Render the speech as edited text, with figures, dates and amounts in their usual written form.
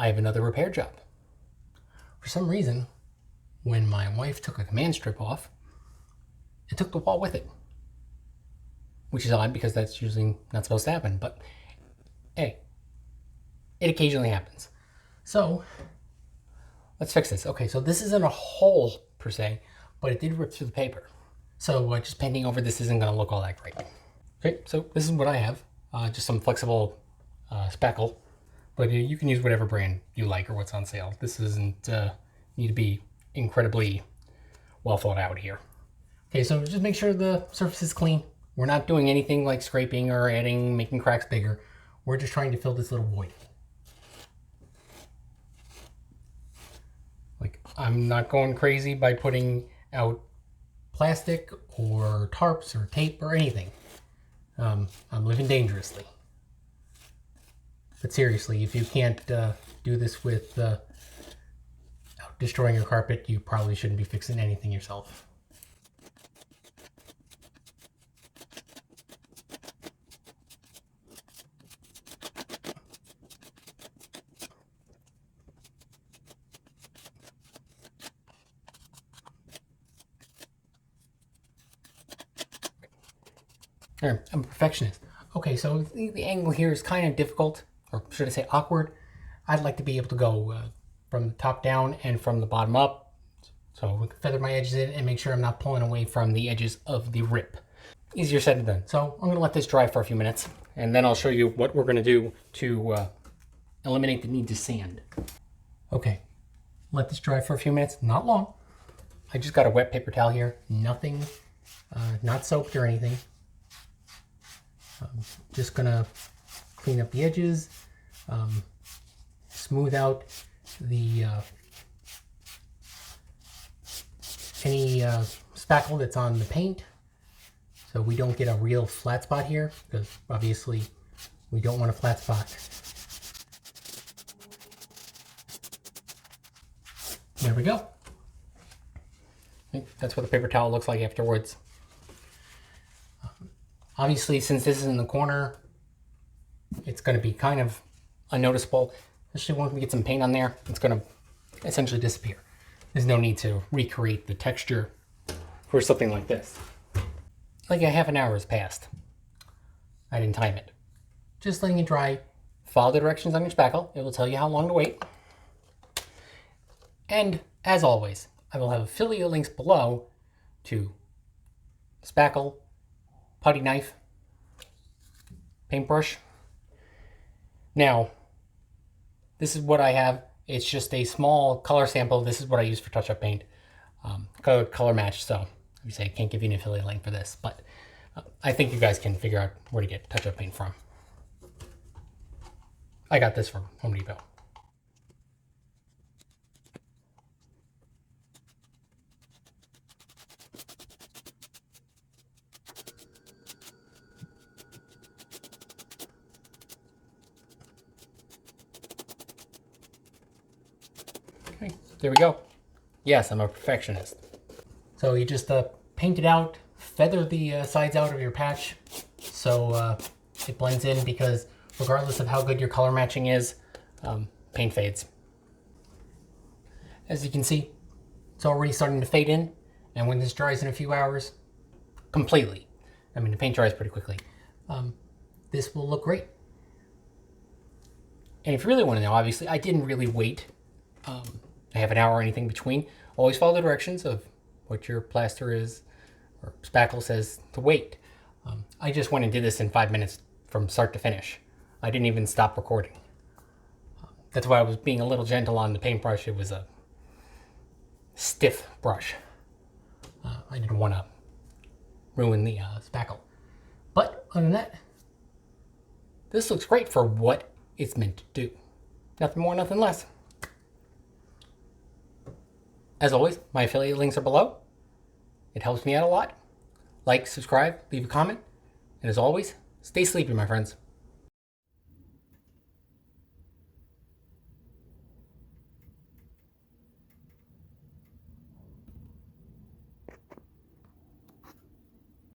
I have another repair job. For some reason, when my wife took a command strip off, it took the wall with it. Which is odd because that's usually not supposed to happen, but hey, it occasionally happens. So, let's fix this. Okay, so this isn't a hole per se, but it did rip through the paper. So just painting over this isn't going to look all that great. Okay, so this is what I have. Just some flexible spackle, but you can use whatever brand you like or what's on sale. This doesn't need to be incredibly well thought out here. Okay, so just make sure the surface is clean. We're not doing anything like scraping or making cracks bigger. We're just trying to fill this little void. Like, I'm not going crazy by putting out plastic or tarps or tape or anything. I'm living dangerously. But seriously, if you can't do this with destroying your carpet, you probably shouldn't be fixing anything yourself. I'm a perfectionist. Okay, so the angle here is kind of difficult, or should I say awkward. I'd like to be able to go from the top down and from the bottom up. So we can feather my edges in and make sure I'm not pulling away from the edges of the rip. Easier said than done. So I'm going to let this dry for a few minutes, and then I'll show you what we're going to do to eliminate the need to sand. Okay, let this dry for a few minutes, not long. I just got a wet paper towel here, nothing, not soaked or anything. Just gonna clean up the edges, smooth out the any spackle that's on the paint, so we don't get a real flat spot here, because obviously we don't want a flat spot. There we go. That's what the paper towel looks like afterwards. Obviously, since this is in the corner, it's going to be kind of unnoticeable. Especially once we get some paint on there, it's going to essentially disappear. There's no need to recreate the texture for something like this. Like a half an hour has passed. I didn't time it. Just letting it dry. Follow the directions on your spackle. It will tell you how long to wait. And as always, I will have affiliate links below to spackle, putty knife, paintbrush. Now, this is what I have. It's just a small color sample. This is what I use for touch-up paint. Color match, so obviously I can't give you an affiliate link for this, but I think you guys can figure out where to get touch-up paint from. I got this from Home Depot. Okay, there we go. Yes, I'm a perfectionist. So you just paint it out, feather the sides out of your patch so it blends in, because regardless of how good your color matching is, paint fades. As you can see, it's already starting to fade in, and when this dries in a few hours, completely, I mean the paint dries pretty quickly, this will look great. And if you really want to know, obviously I didn't really wait a half an hour or anything between. Always follow the directions of what your plaster is or spackle says to wait. I just went and did this in 5 minutes from start to finish. I didn't even stop recording. That's why I was being a little gentle on the paintbrush. It was a stiff brush. I didn't want to ruin the spackle. But other than that, this looks great for what it's meant to do. Nothing more, nothing less. As always, my affiliate links are below. It helps me out a lot. Like, subscribe, leave a comment, and as always, stay sleepy, my friends.